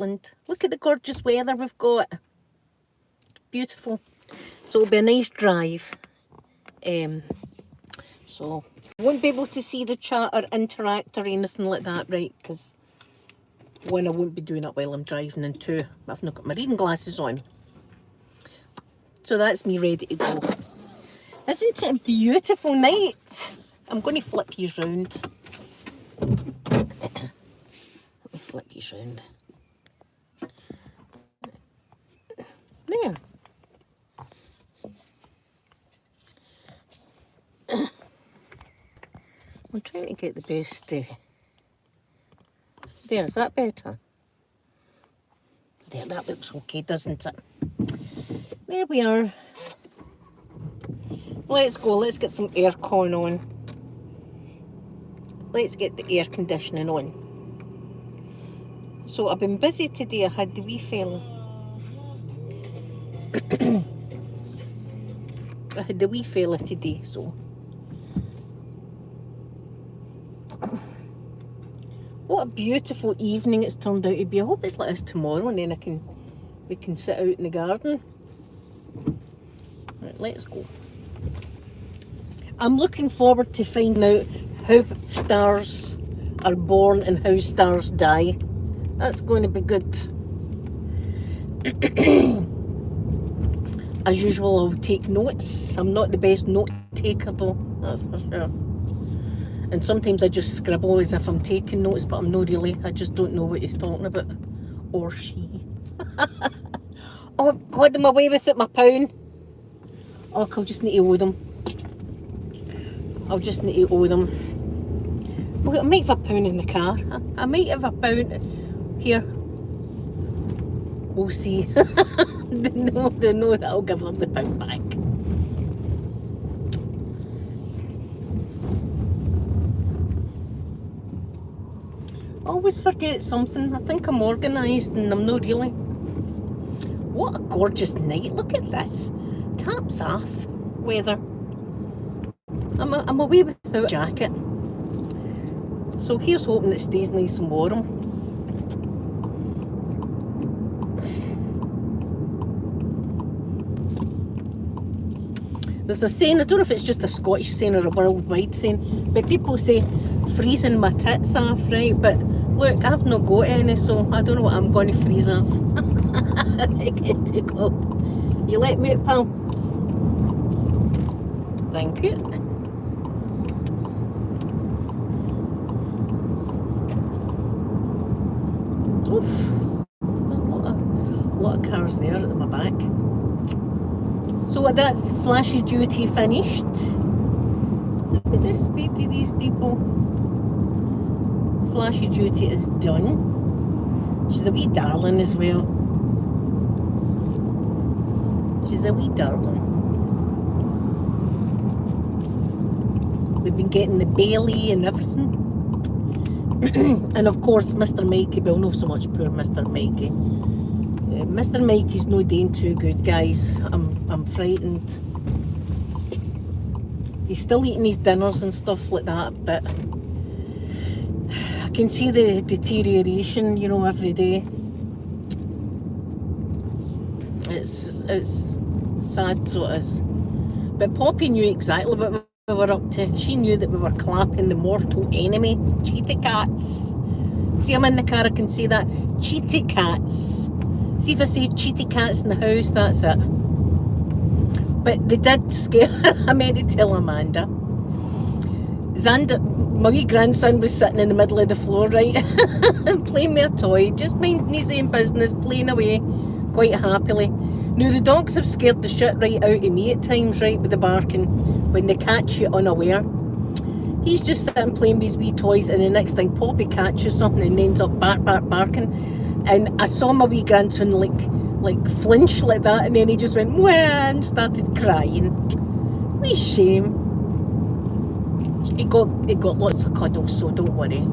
Scotland. Look at the gorgeous weather we've got. Beautiful. So it'll be a nice drive. So I won't be able to see the chat or interact or anything like that, right? Because one, I won't be doing it while I'm driving, and two, I've not got my reading glasses on. So that's me ready to go. Isn't it a beautiful night? I'm going to flip you round. Flip you round. There. I'm trying to get the best. There, is that better? There, that looks okay, doesn't it? There we are. Let's go, let's get some aircon on. Let's get the air conditioning on. So I've been busy today. I had the wee fella. I had the wee fella today, so. What a beautiful evening it's turned out to be. I hope it's like this tomorrow, and then we can sit out in the garden. Right, let's go. I'm looking forward to finding out how stars are born and how stars die. That's going to be good. As usual, I'll take notes. I'm not the best note taker though, that's for sure. And sometimes I just scribble as if I'm taking notes, but I'm not really. I just don't know what he's talking about. Or she. Oh God, am I away with it, my pound? Oh, I'll just need to owe them. I'll just need to owe them. Well, I might have a pound in the car. I might have a pound. Here. We'll see. They know that I'll give them the pound back. I always forget something. I think I'm organised and I'm not really. What a gorgeous night. Look at this. Taps off weather. I'm away without a jacket. So here's hoping it stays nice and warm. There's a saying, I don't know if it's just a Scottish saying or a worldwide saying, but people say freezing my tits off, right? But look, I've not got any, so I don't know what I'm going to freeze off. It gets too cold. You let me out, pal? Thank you. Oof. A lot of cars there at my back. So that's the flashy duty finished. Look at the speed of these people. Flashy duty is done. She's a wee darling as well. She's a wee darling. We've been getting the Bailey and everything. And of course Mr. Mikey, well not so much poor Mr. Mikey. Mr. Mikey's no doing too good, guys. I'm frightened. He's still eating his dinners and stuff like that, but I can see the deterioration, you know, every day. It's sad, so it is. But Poppy knew exactly what we were up to. She knew that we were clapping the mortal enemy, cheetah cats. See, I'm in the car, I can see that. Cheetah cats. See, if I say cheetah cats in the house, that's it. But they did scare her. I meant to tell Amanda. Xander, my wee grandson, was sitting in the middle of the floor, right? Playing with a toy, just minding his own business, playing away quite happily. Now, the dogs have scared the shit right out of me at times, right, with the barking, when they catch you unaware. He's just sitting playing with his wee toys, and the next thing, Poppy catches something and ends up barking. And I saw my wee grandson like flinch like that, and then he just went wah and started crying. Wee shame. He got lots of cuddles, so don't worry.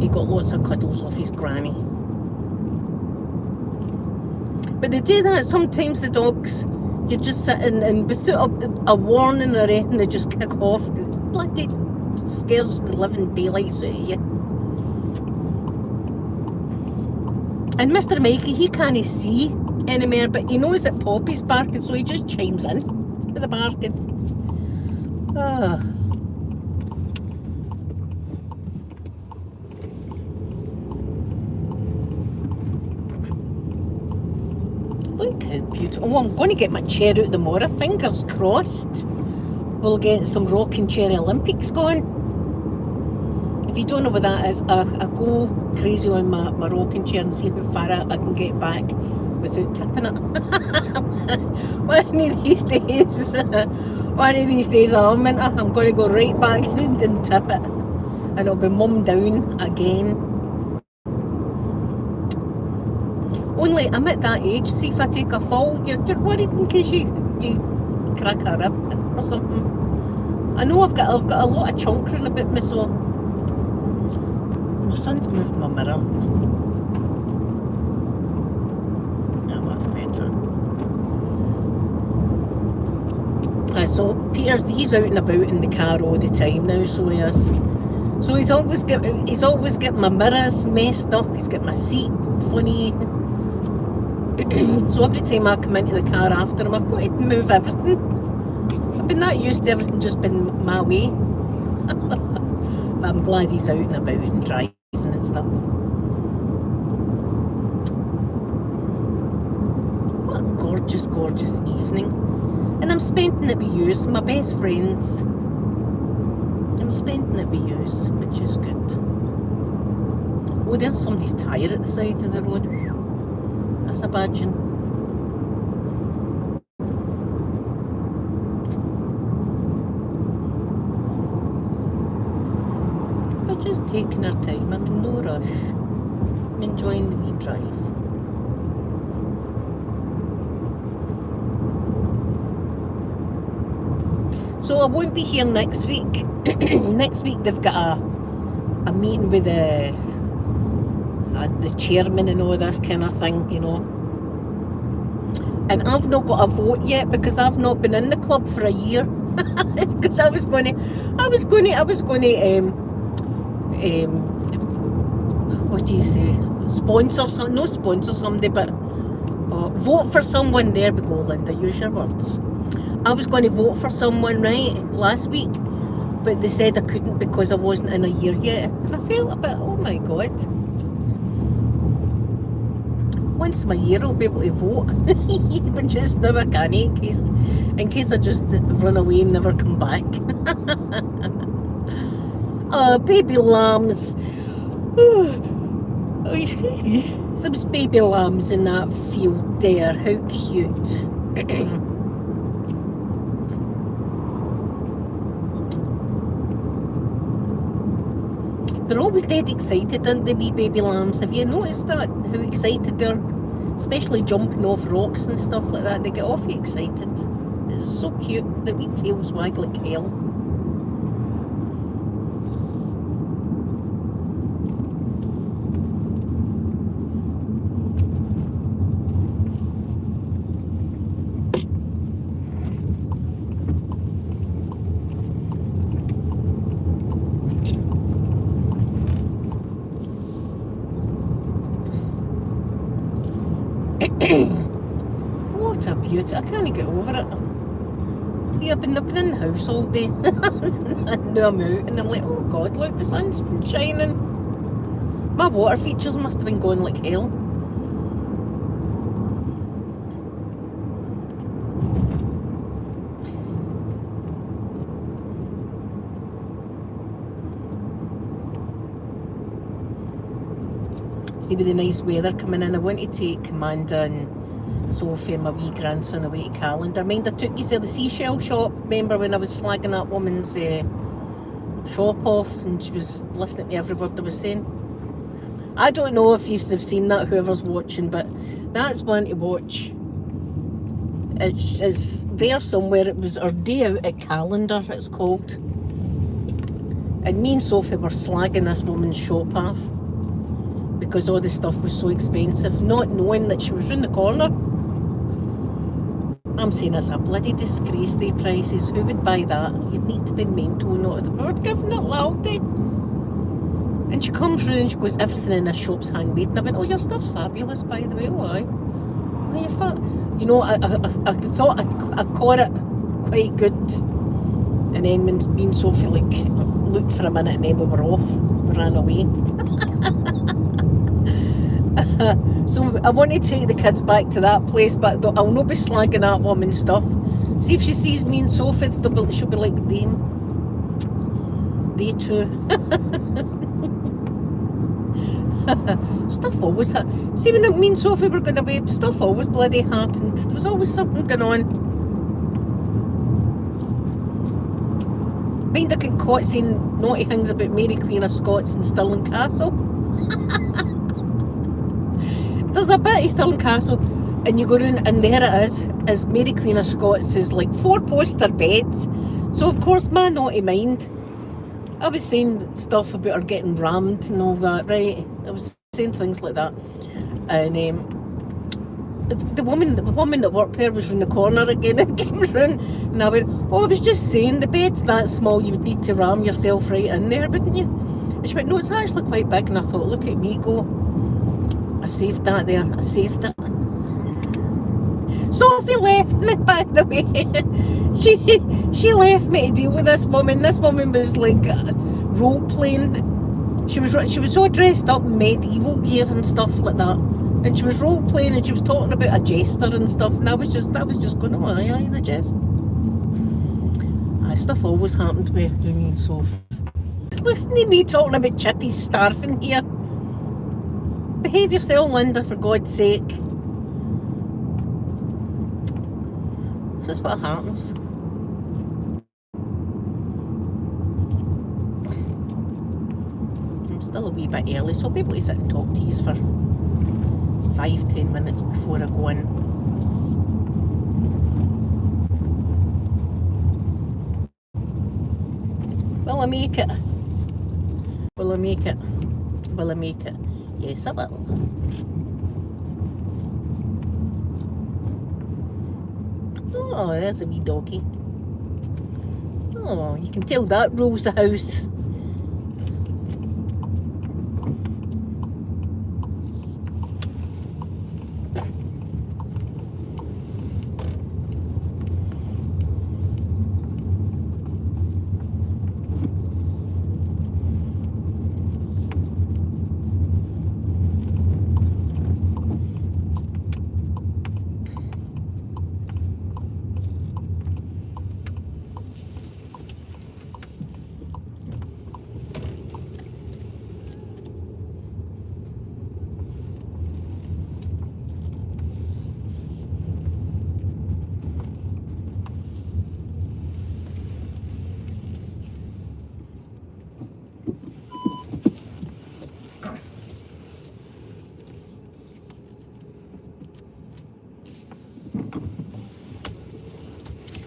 He got lots of cuddles off his granny. But they do that sometimes, the dogs. You're just sitting and without a warning or anything, they just kick off and bloody scares the living daylights out of you. And Mr. Mikey, he can't see anymore, but he knows that Poppy's barking, so he just chimes in to the barking. Ah. Look how beautiful. Oh, I'm going to get my chair out tomorrow, fingers crossed. We'll get some rocking chair Olympics going. If you don't know what that is, I go crazy on my rocking chair and see how far I can get back without tipping it. One of these days, I'm going to go right back and tip it. And it'll be mum down again. Only I'm at that age, see if I take a fall, you're worried in case you crack a rib or something. I know I've got a lot of chunkering about me, so my son's moved my mirror. Yeah, that's better. So he's out and about in the car all the time now, so he is. So he's always got my mirrors messed up. He's got my seat funny. So every time I come into the car after him, I've got to move everything. I've been that used to everything just been my way. But I'm glad he's out and about and driving and stuff. What a gorgeous, gorgeous evening. And I'm spending it with yous, my best friends. I'm spending it with yous, which is good. Oh, there's somebody's tyre at the side of the road. That's a badging. We're just taking our time. I'm in no rush. I'm enjoying the wee drive. So I won't be here next week. Next week they've got a meeting with the chairman and all this kind of thing, you know. And I've not got a vote yet because I've not been in the club for a year. Because I was going to what do you say? Not sponsor somebody, but vote for someone. There we go, Linda. Use your words. I was going to vote for someone last week, but they said I couldn't because I wasn't in a year yet. And I felt a bit, oh my God. Once my year I'll be able to vote. But just now I can't, in case I just run away and never come back. Oh, baby lambs. There was baby lambs in that field there. How cute. They're always dead excited, aren't they, wee baby lambs? Have you noticed that? How excited they're? Especially jumping off rocks and stuff like that. They get awfully excited. It's so cute. Their wee tails wag like hell. What a beauty. I can't get over it. See, I've been in the house all day. And now I'm out and I'm like, oh God, look, the sun's been shining. My water features must have been going like hell. See, with the nice weather coming in, I want to take Amanda and Sophie and my wee grandson away to Calendar. Mind, I took you to the seashell shop. Remember when I was slagging that woman's shop off and she was listening to every word I was saying? I don't know if you've seen that, whoever's watching, but that's one to watch. It's there somewhere. It was our day out at Calendar, it's called. And me and Sophie were slagging this woman's shop off because all the stuff was so expensive, not knowing that she was round the corner. I'm saying it's a bloody disgrace, the prices. Who would buy that? You'd need to be mental, not. We were giving it loudly. And she comes through and she goes, everything in this shop's handmade. And I went, oh, your stuff's fabulous, by the way. Oh, aye. Oh, you're fat. You know, I thought I caught it quite good. And then when me and Sophie looked for a minute and then we were off. We ran away. So I want to take the kids back to that place, but I'll not be slagging that woman's stuff. See if she sees me and Sophie, she'll be like, they too. Stuff always see, when me and Sophie were going away, stuff always bloody happened. There was always something going on. Mind I get caught saying naughty things about Mary Queen of Scots and Stirling Castle. There's a bit of Stirling Castle and you go round and there it is Mary Queen of Scots is like 4 poster beds. So of course my naughty mind, I was saying stuff about her getting rammed and all that, right? I was saying things like that. And the woman that worked there was round the corner again and came round and I went, oh, I was just saying the bed's that small, you would need to ram yourself right in there, wouldn't you? And she went, no, it's actually quite big. And I thought, look at me go. I saved that there. I saved it. Sophie left me, by the way. She left me to deal with this woman. This woman was like role playing. She was all dressed up in medieval gear and stuff like that. And she was role playing and she was talking about a jester and stuff. And that was just going, oh aye, the jest. Aye, stuff always happened with me and Sophie. Listen to me talking about Chippy's starving here. Behave yourself, Linda, for God's sake. This is what happens. I'm still a wee bit early, so I'll be able to sit and talk to you for 5-10 minutes before I go in. Will I make it? Will I make it? Will I make it? Yes, I will. Oh, there's a wee doggy. Oh, you can tell that rules the house.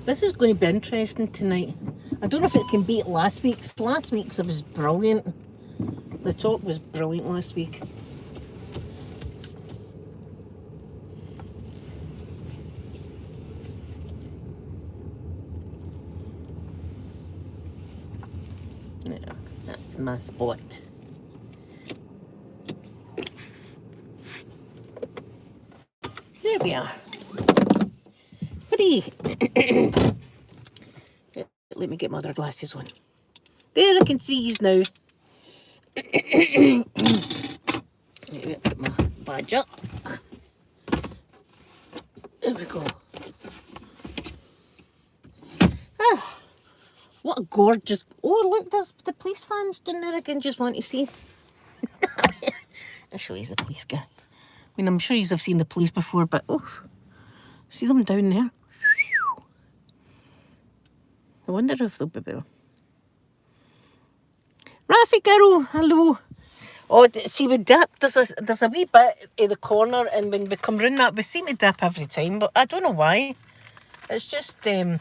This is going to be interesting tonight. I don't know if it can beat last week's. Last week's was brilliant. The talk was brilliant last week. Yeah, that's my spot. There we are. Free. Let me get my other glasses on. There, I can see you now. Let me put my badge up. There we go. Ah, what a gorgeous... Oh, look, there's the police vans down there again. Just want to see. I'll show you the police guy. I mean, I'm sure you have seen the police before, but oh, see them down there. I wonder if they'll be there. Rafi girl, hello. Oh, see, we dip. There's a wee bit in the corner, and when we come round that, we seem to dip every time, but I don't know why. It's just a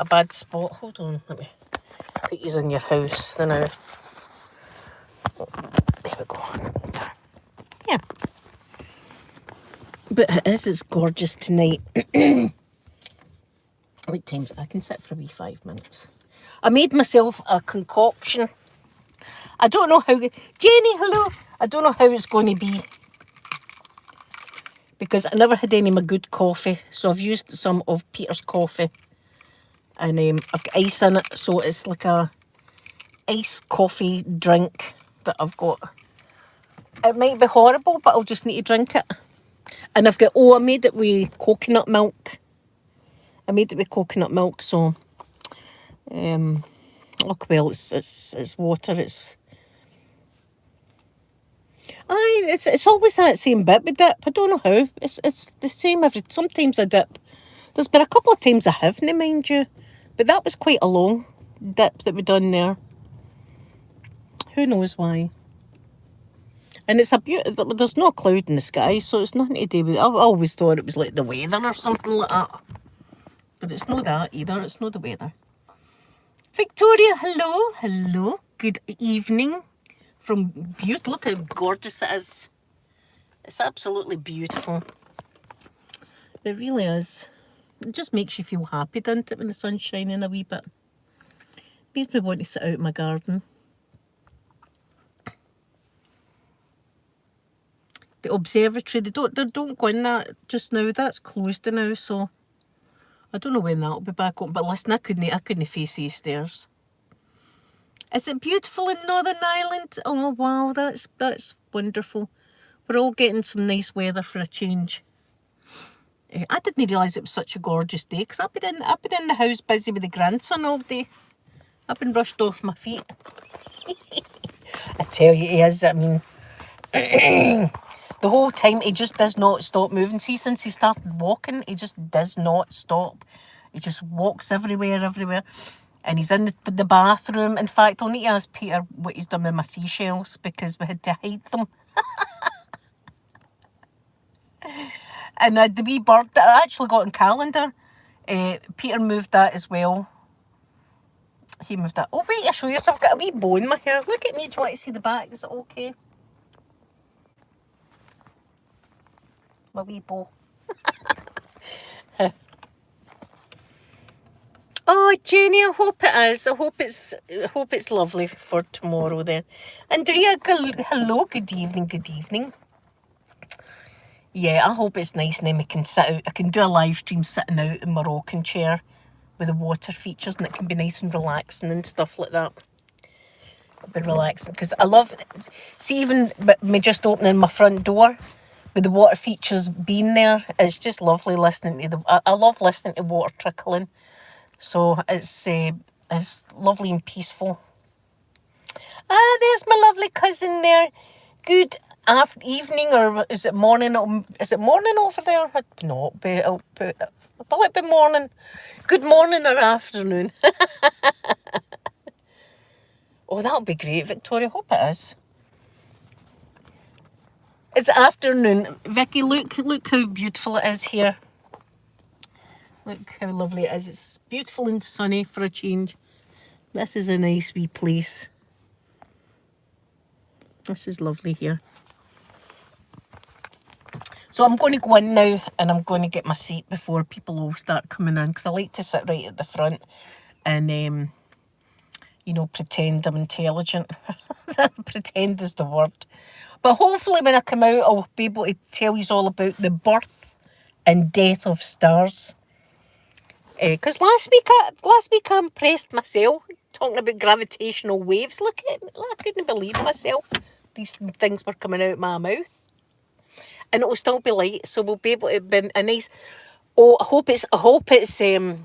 bad spot. Hold on, let me put these in your house. Then now. Oh, there we go. Yeah. But it's gorgeous tonight. What times? I can sit for a wee 5 minutes. I made myself a concoction. I don't know how... Jenny, hello. I don't know how it's going to be. Because I never had any of my good coffee. So I've used some of Peter's coffee. And I've got ice in it. So it's like a iced coffee drink that I've got. It might be horrible, but I'll just need to drink it. And I've got... Oh, I made it with coconut milk. So... look, well, it's water. It's always that same bit with dip. I don't know how. It's the same every... Sometimes I dip. There's been a couple of times I haven't, mind you. But that was quite a long dip that we done there. Who knows why? And it's a beautiful... There's no cloud in the sky, so it's nothing to do with... I always thought it was like the weather or something like that. But it's not that either. It's not the weather. Victoria, hello. Hello. Good evening. From beautiful... Look how gorgeous it is. It's absolutely beautiful. It really is. It just makes you feel happy, doesn't it, when the sun's shining a wee bit. Makes me want to sit out in my garden. The observatory, they don't go in that just now. That's closed now, so I don't know when that'll be back open. But listen, I couldn't face these stairs. Is it beautiful in Northern Ireland? Oh wow, that's wonderful. We're all getting some nice weather for a change. I didn't realise it was such a gorgeous day because I've been in the house busy with the grandson all day. I've been rushed off my feet. I tell you, he is. I mean, the whole time he just does not stop moving. See, since he started walking, he just does not stop. He just walks everywhere. And he's in the bathroom. In fact, I'll need to ask Peter what he's done with my seashells because we had to hide them. And the wee bird that I actually got in calendar, Peter moved that as well. He moved that. Oh, wait, I'll show you. So I've got a wee bow in my hair. Look at me. Do you want to see the back? Is it okay? My wee bow. Oh, Jenny, I hope it is. I hope it's lovely for tomorrow then. Andrea, hello. Good evening. Yeah, I hope it's nice and then we can sit out. I can do a live stream sitting out in my rocking chair with the water features and it can be nice and relaxing and stuff like that. It'll be relaxing because I love... See, even me just opening my front door with the water features being there, it's just lovely listening to I love listening to water trickling. So it's lovely and peaceful. There's my lovely cousin there. Good evening, or is it morning? Is it morning over there? No, it'll be morning. Good morning or afternoon. Oh, that'll be great, Victoria. Hope it is. It's afternoon. Vicky, look how beautiful it is here. Look how lovely it is. It's beautiful and sunny for a change. This is a nice wee place. This is lovely here. So I'm going to go in now and I'm going to get my seat before people all start coming in because I like to sit right at the front and, pretend I'm intelligent. Pretend is the word. But hopefully when I come out, I'll be able to tell you all about the birth and death of stars. Because last week I impressed myself talking about gravitational waves. Look at me. I couldn't believe myself. These things were coming out of my mouth. And it will still be light, so we'll be able to be a nice... Oh, I hope it's a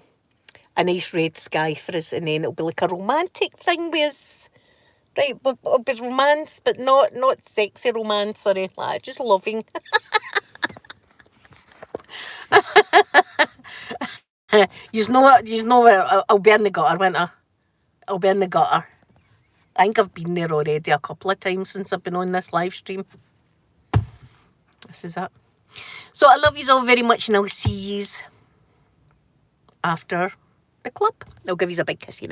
nice red sky for us, and then it'll be like a romantic thing with us. Right, it'll be romance, but not sexy romance or anything like that, just loving. You know what, I'll be in the gutter, won't I? I'll be in the gutter. I think I've been there already a couple of times since I've been on this live stream. This is it. So I love you all very much and I'll see you after the club. I'll give you a big kiss,